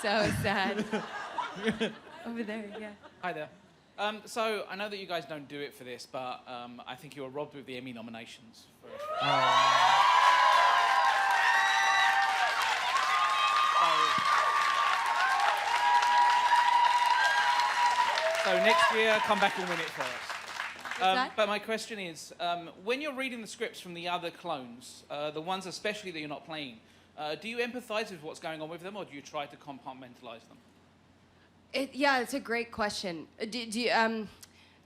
So sad. Over there, yeah. Hi there. So I know that you guys don't do it for this, but I think you were robbed with the Emmy nominations. So next year, come back and win it for us. But my question is, when you're reading the scripts from the other clones, the ones especially that you're not playing, do you empathise with what's going on with them, or do you try to compartmentalise them? Yeah, it's a great question.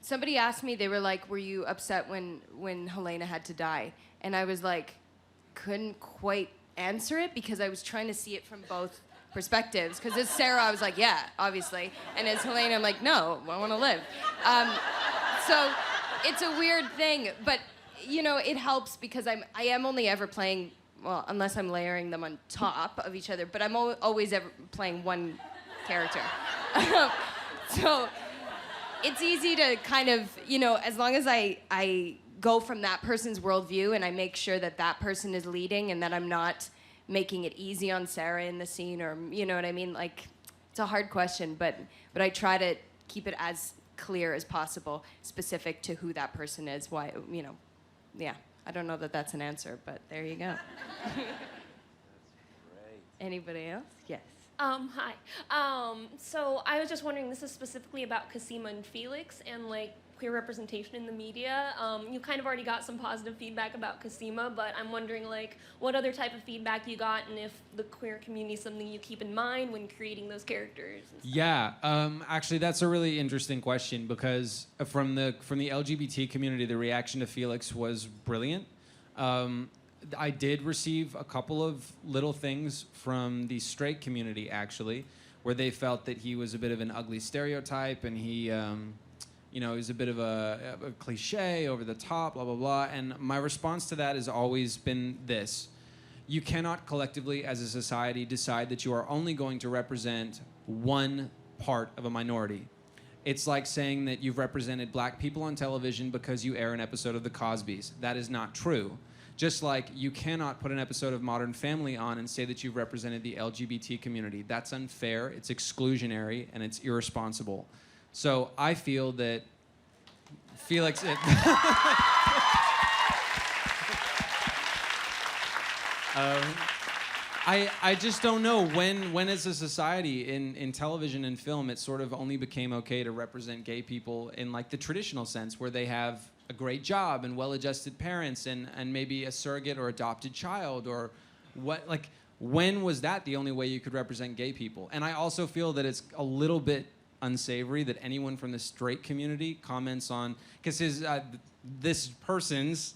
Somebody asked me, they were like, were you upset when Helena had to die? And I was like, couldn't quite answer it because I was trying to see it from both perspectives. Because as Sarah, I was like, yeah, obviously. And as Helena, I'm like, no, I want to live. So it's a weird thing. But, you know, it helps because I am only ever playing, well, unless I'm layering them on top of each other, but I'm always ever playing one character. So it's easy to kind of, you know, as long as I go from that person's worldview and I make sure that that person is leading and that I'm not making it easy on Sarah in the scene, or, you know what I mean? Like, it's a hard question, but I try to keep it as clear as possible, specific to who that person is, why, you know, yeah. I don't know that that's an answer, but there you go. That's great. Anybody else? Yes. Hi. So I was just wondering, this is specifically about Cosima and Felix and like queer representation in the media. You kind of already got some positive feedback about Cosima, but I'm wondering like what other type of feedback you got, and if the queer community is something you keep in mind when creating those characters. Yeah, actually that's a really interesting question because from the LGBT community, the reaction to Felix was brilliant. I did receive a couple of little things from the straight community, actually, where they felt that he was a bit of an ugly stereotype and he, you know, he's a bit of a cliche, over the top, blah, blah, blah. And my response to that has always been this. You cannot collectively, as a society, decide that you are only going to represent one part of a minority. It's like saying that you've represented black people on television because you air an episode of The Cosbys. That is not true. Just like you cannot put an episode of Modern Family on and say that you've represented the LGBT community. That's unfair, it's exclusionary, and it's irresponsible. So I feel that Felix... I just don't know when as a society in television and film it sort of only became okay to represent gay people in like the traditional sense where they have a great job and well-adjusted parents and maybe a surrogate or adopted child, or what, like, when was that the only way you could represent gay people? And I also feel that it's a little bit unsavory that anyone from the straight community comments on, because this person's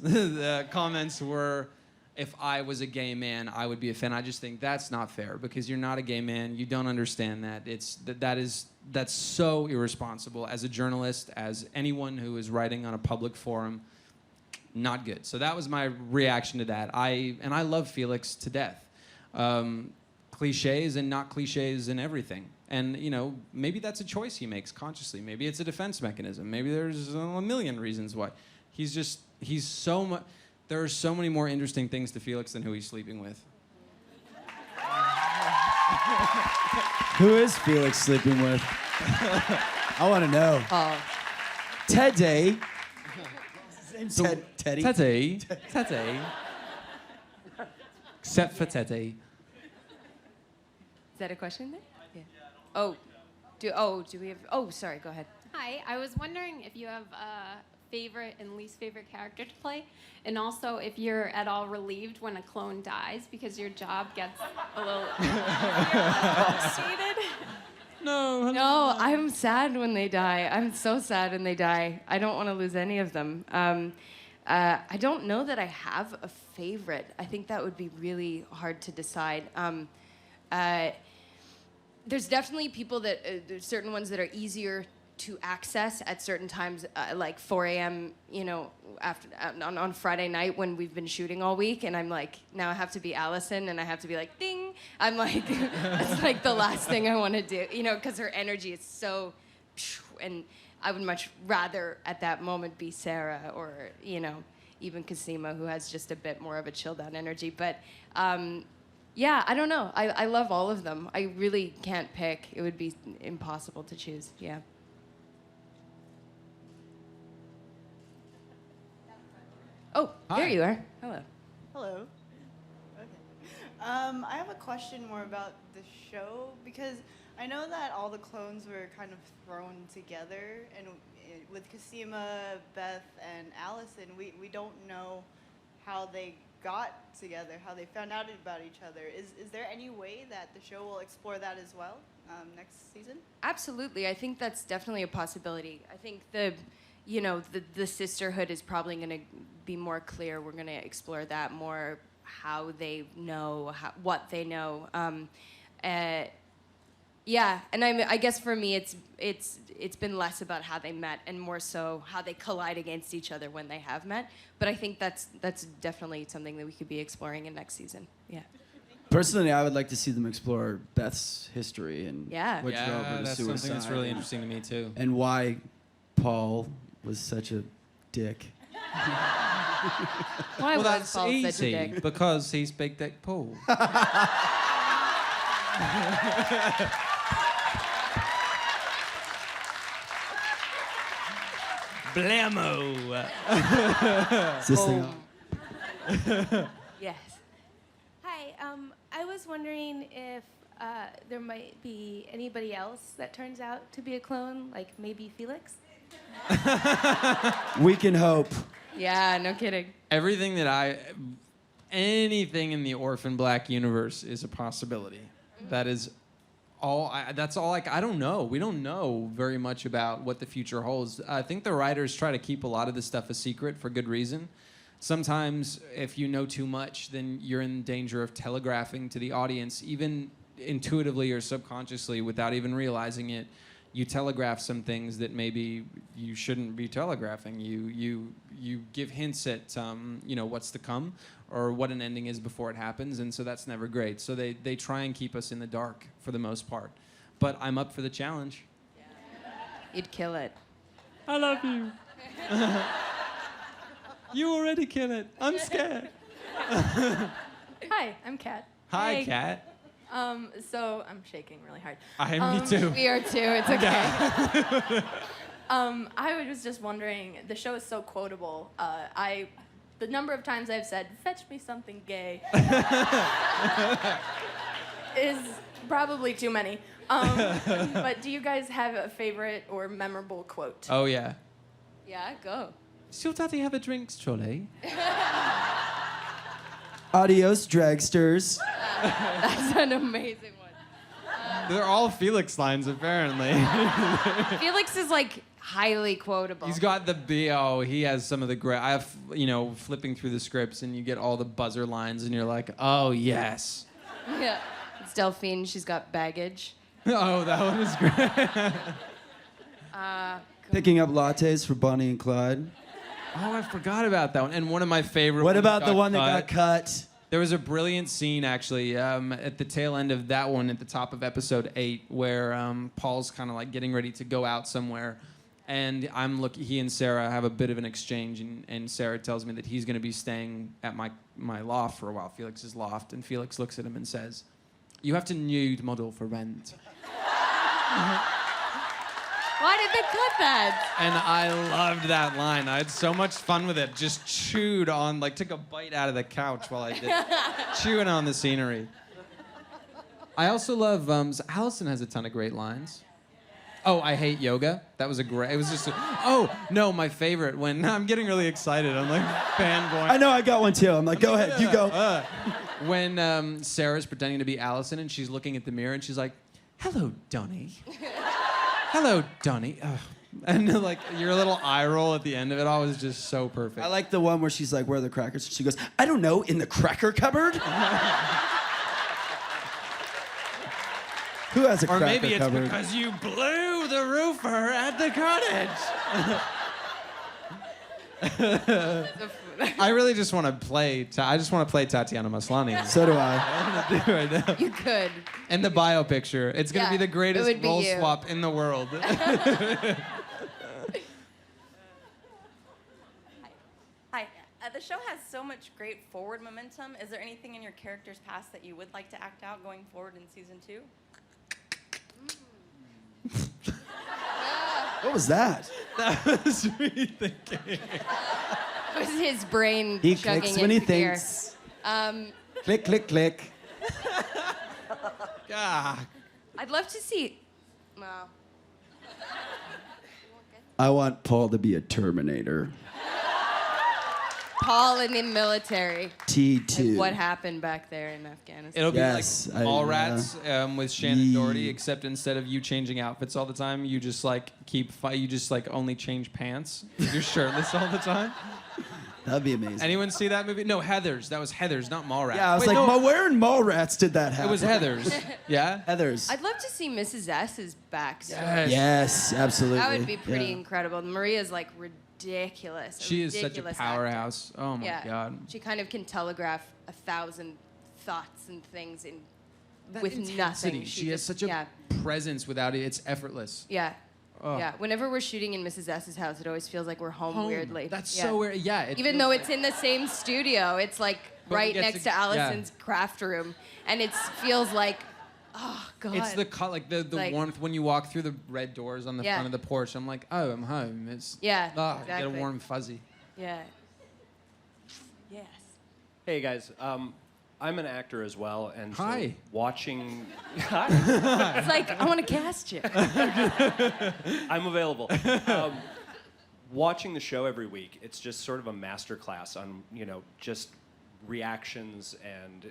comments were, if I was a gay man, I would be a fan. I just think that's not fair because you're not a gay man. You don't understand that. That's so irresponsible as a journalist, as anyone who is writing on a public forum. Not good. So that was my reaction to that. I love Felix to death. Cliches and not cliches and everything. And, you know, maybe that's a choice he makes consciously. Maybe it's a defense mechanism. Maybe there's a million reasons why. He's so much... There are so many more interesting things to Felix than who he's sleeping with. Who is Felix sleeping with? I want to know. Teddy. His name's Teddy. Teddy. Except for Teddy. Is that a question there? Yeah. Do we have... Oh, sorry, go ahead. Hi, I was wondering if you have a favorite and least favorite character to play, and also if you're at all relieved when a clone dies because your job gets a little complicated. No, I'm sad when they die. I'm so sad when they die. I don't want to lose any of them. I don't know that I have a favorite. I think that would be really hard to decide. There's definitely people that, there's certain ones that are easier to access at certain times, like 4 a.m., you know, on Friday night when we've been shooting all week, and I'm like, now I have to be Allison, and I have to be like, ding. I'm like, it's like the last thing I want to do, you know, because her energy is so, and I would much rather at that moment be Sarah or, you know, even Cosima, who has just a bit more of a chilled out energy. But Yeah, I don't know. I love all of them. I really can't pick. It would be impossible to choose. Yeah. Oh, Hi. there you are. Hello. Hello. Okay. I have a question more about the show because I know that all the clones were kind of thrown together, and with Cosima, Beth, and Allison, we don't know how they got together, how they found out about each other. Is there any way that the show will explore that as well next season? Absolutely. I think that's definitely a possibility. I think the sisterhood is probably going to be more clear. We're going to explore that more, how they know, what they know. Yeah, and I guess for me, it's been less about how they met and more so how they collide against each other when they have met. But I think that's definitely something that we could be exploring in next season. Yeah. Personally, I would like to see them explore Beth's history and what drove her to that's suicide. something that's really interesting to me too. And why Paul was such a dick. Why was that's Paul easy such a dick? because he's Big Dick Paul. Blammo. Is this thing on? Yes. Hi, I was wondering if there might be anybody else that turns out to be a clone, like maybe Felix? We can hope. Yeah, no kidding. Anything in the Orphan Black universe is a possibility. That is all. That's all. I don't know. We don't know very much about what the future holds. I think the writers try to keep a lot of this stuff a secret for good reason. Sometimes, if you know too much, then you're in danger of telegraphing to the audience, even intuitively or subconsciously, without even realizing it. You telegraph some things that maybe you shouldn't be telegraphing. You give hints at what's to come or what an ending is before it happens, and so that's never great. So they try and keep us in the dark for the most part. But I'm up for the challenge. You'd kill it. I love you. You already kill it. I'm scared. Hi, I'm Kat. Hi, Hey. Kat. So I'm shaking really hard. Me too. We are too. It's okay. I was just wondering, the show is so quotable. The number of times I've said, "Fetch me something gay," is probably too many. But do you guys have a favorite or memorable quote? Oh, yeah. Yeah, go. Does your daddy have a drinks trolley? Adios, dragsters. That's an amazing one. They're all Felix lines, apparently. Felix is like highly quotable. He's got the B.O. He has some of the great. I have, flipping through the scripts, and you get all the buzzer lines, and you're like, oh, yes. Yeah. It's Delphine. She's got baggage. Oh, that one is great. Picking up lattes for Bonnie and Clyde. Oh, I forgot about that one. And one of my favorite What ones about the one that cut. got cut? There was a brilliant scene, actually, at the tail end of that one, at the top of episode 8, where Paul's kind of like getting ready to go out somewhere. And he and Sarah have a bit of an exchange, and Sarah tells me that he's going to be staying at my loft for a while, Felix's loft. And Felix looks at him and says, "You have to nude model for rent." Why did they cut that? And I loved that line. I had so much fun with it. Just chewed on, took a bite out of the couch while I did it. Chewing on the scenery. I also love, Allison has a ton of great lines. Oh, I hate yoga. That was my favorite when, I'm getting really excited. I'm like fanboy. I know, I got one too. I'm like, go ahead, you go. When Sarah's pretending to be Allison and she's looking at the mirror and she's like, "Hello, Donnie." "Hello, Donnie." Ugh. And your little eye roll at the end of it all was just so perfect. I like the one where she's like, "Where are the crackers?" She goes, "I don't know, in the cracker cupboard?" Who has a Or cracker maybe it's cupboard? because you blew the roofer at the cottage. I really just want to play. I just want to play Tatiana Maslany. So do I. I want to do it right now. You could. And the bio picture. It's going to be the it greatest would be role you. swap in the world. Hi. The show has so much great forward momentum. Is there anything in your character's past that you would like to act out going forward in season 2? What was that? That was me thinking. It was his brain He chugging clicks when he into gear. thinks. Um, Click, click, click. Ah, I'd love to see. Well, I want Paul to be a Terminator. Paul in the military. T2. Like what happened back there in Afghanistan? it'll Yes, be like I- Mallrats with Shannon Doherty, except instead of you changing outfits all the time, you just like you just like only change pants. You're shirtless all the time. That'd be amazing. Anyone see that movie? No, Heathers. That was Heathers, not Mallrats. Yeah, I was Wait, like, no, where in Mallrats did that happen? it was Heathers. Yeah. Heathers. I'd love to see Mrs. S's backstory. Yes. Yes, absolutely. That would be pretty Yeah. incredible. Maria's like ridiculous. She is such a ridiculous actor. powerhouse. Oh my Yeah. god. She kind of can telegraph 1,000 thoughts and things in That with intensity. nothing. She has just- such a yeah, presence without it. It's effortless. yeah. Oh. Yeah, whenever we're shooting in Mrs. S's house, it always feels like we're home, weirdly. That's Yeah. so weird. Yeah. It Even feels though like- it's in the same studio, it's like But we right get next to- to Allison's craft room, and it feels like, oh god. It's the like the Like- warmth when you walk through the red doors on the Yeah. front of the porch. I'm like, oh, I'm home. It's Yeah, I get a exactly. warm fuzzy. Yeah. Yes. Hey guys, I'm an actor as well, and so Hi. watching. Hi. It's like I want to cast you. I'm available. Watching the show every week, it's just sort of a masterclass on just reactions and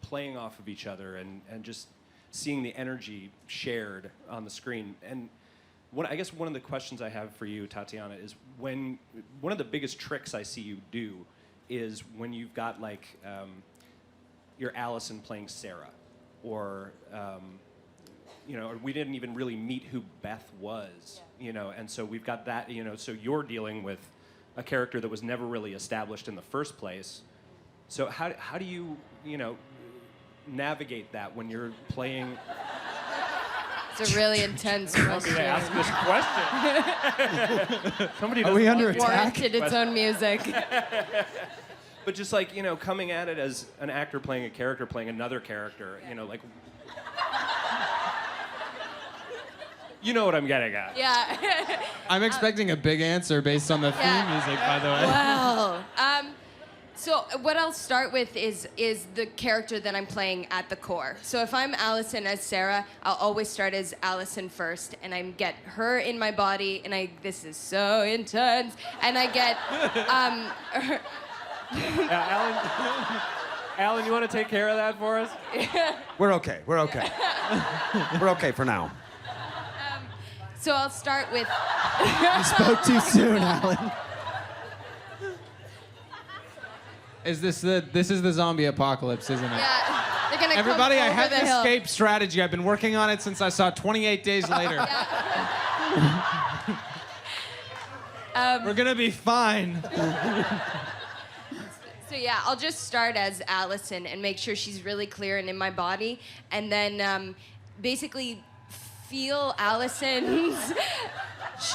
playing off of each other and just seeing the energy shared on the screen. And I guess one of the questions I have for you, Tatiana, is one of the biggest tricks I see you do is when you've got like you're Allison playing Sarah, or or we didn't even really meet who Beth was, and so we've got that, so you're dealing with a character that was never really established in the first place. So how do you navigate that when you're playing? It's a really intense question. Somebody ask this question. Somebody Are we under It attack? warranted its own music. But just like, coming at it as an actor playing a character, playing another character, like... You know what I'm getting at. Yeah. I'm expecting a big answer based on the theme music, by the way. Well, so what I'll start with is the character that I'm playing at the core. So if I'm Allison as Sarah, I'll always start as Allison first, and I get her in my body, and this is so intense, and I get her, Alan, you want to take care of that for us? We're okay. We're okay. We're okay for now. so I'll start with. You spoke too soon, Alan. This is the zombie apocalypse, isn't it? Yeah, they're gonna Everybody, come I over have the an hill. escape strategy. I've been working on it since I saw 28 Days Later. We're gonna be fine. So yeah, I'll just start as Allison and make sure she's really clear and in my body, and then basically feel Allison's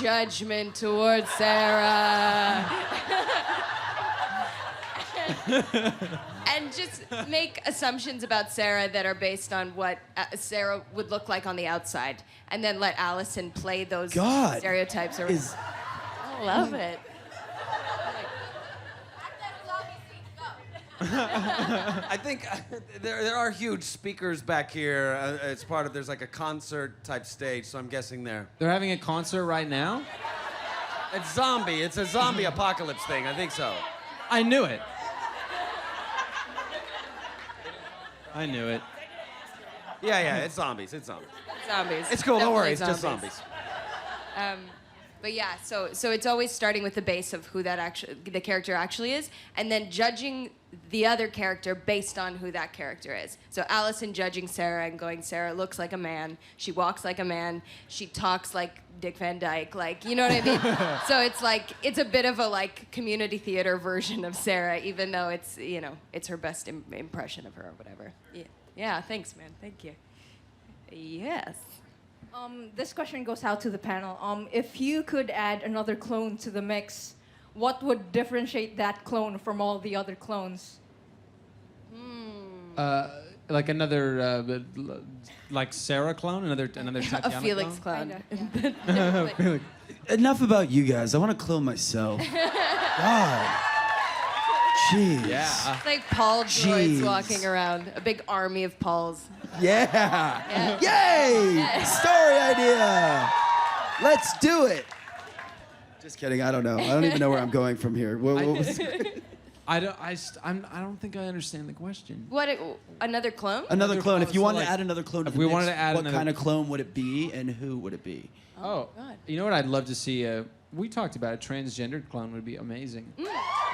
judgment towards Sarah. And just make assumptions about Sarah that are based on what Sarah would look like on the outside, and then let Allison play those God stereotypes. I love it. I think there are huge speakers back here. It's part of, there's like a concert type stage, so I'm guessing there. They're having a concert right now? It's a zombie apocalypse thing, I think so. I knew it. I knew it. Yeah, it's zombies. Zombies. It's cool, don't worry, it's Definitely just zombies. But yeah, so it's always starting with the base of who the character actually is, and then judging the other character based on who that character is. So Allison judging Sarah and going, Sarah looks like a man, she walks like a man, she talks like Dick Van Dyke, like, you know what I mean? So it's like, it's a bit of a like community theater version of Sarah, even though it's, it's her best impression of her or whatever. Yeah, thanks, man, thank you. Yes. This question goes out to the panel. If you could add another clone to the mix, what would differentiate that clone from all the other clones? Like another, like Sarah clone, another Tatiana A Felix clone? clone. Enough about you guys. I want to clone myself. God. Jeez. Yeah. It's like Paul droids Jeez. walking around. A big army of Pauls. Yeah. Yay! Story idea. Let's do it. Just kidding. I don't know. I don't even know where I'm going from here. What was I don't think I understand the question. Another clone? another clone? If you wanted like, to add another clone to if the we mix, wanted to add what another- kind of clone would it be, and who would it be? Oh, God. you know what I'd love to see? We talked about a transgendered clone would be amazing.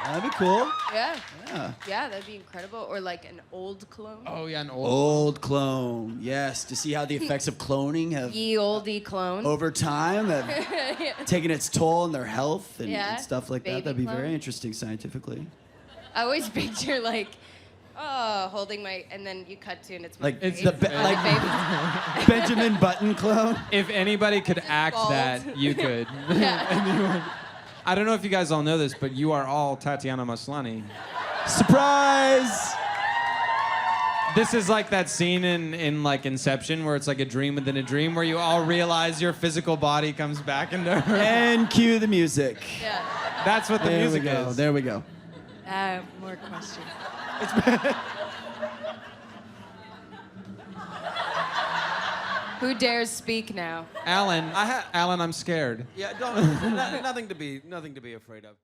That'd be cool. Yeah. Yeah. Yeah, that'd be incredible. Or like an old clone. Oh yeah, an old. Old clone. Yes. To see how the effects of cloning have Ye oldie clone. over time have taken its toll on their health and, Yeah. and stuff like that. Baby That'd be clone. very interesting scientifically. I always picture like, holding my, and then you cut to, and it's my Like it's face. the Baby. Benjamin Button clone. If anybody could act bald. that, you could. Yeah. I don't know if you guys all know this, but you are all Tatiana Maslany. Surprise! This is like that scene in like Inception where it's like a dream within a dream where you all realize your physical body comes back into her. And cue the music. Yeah. That's what the There music we go. is. There we go. More questions. Who dares speak now? Alan, I'm scared. Yeah, nothing to be afraid of.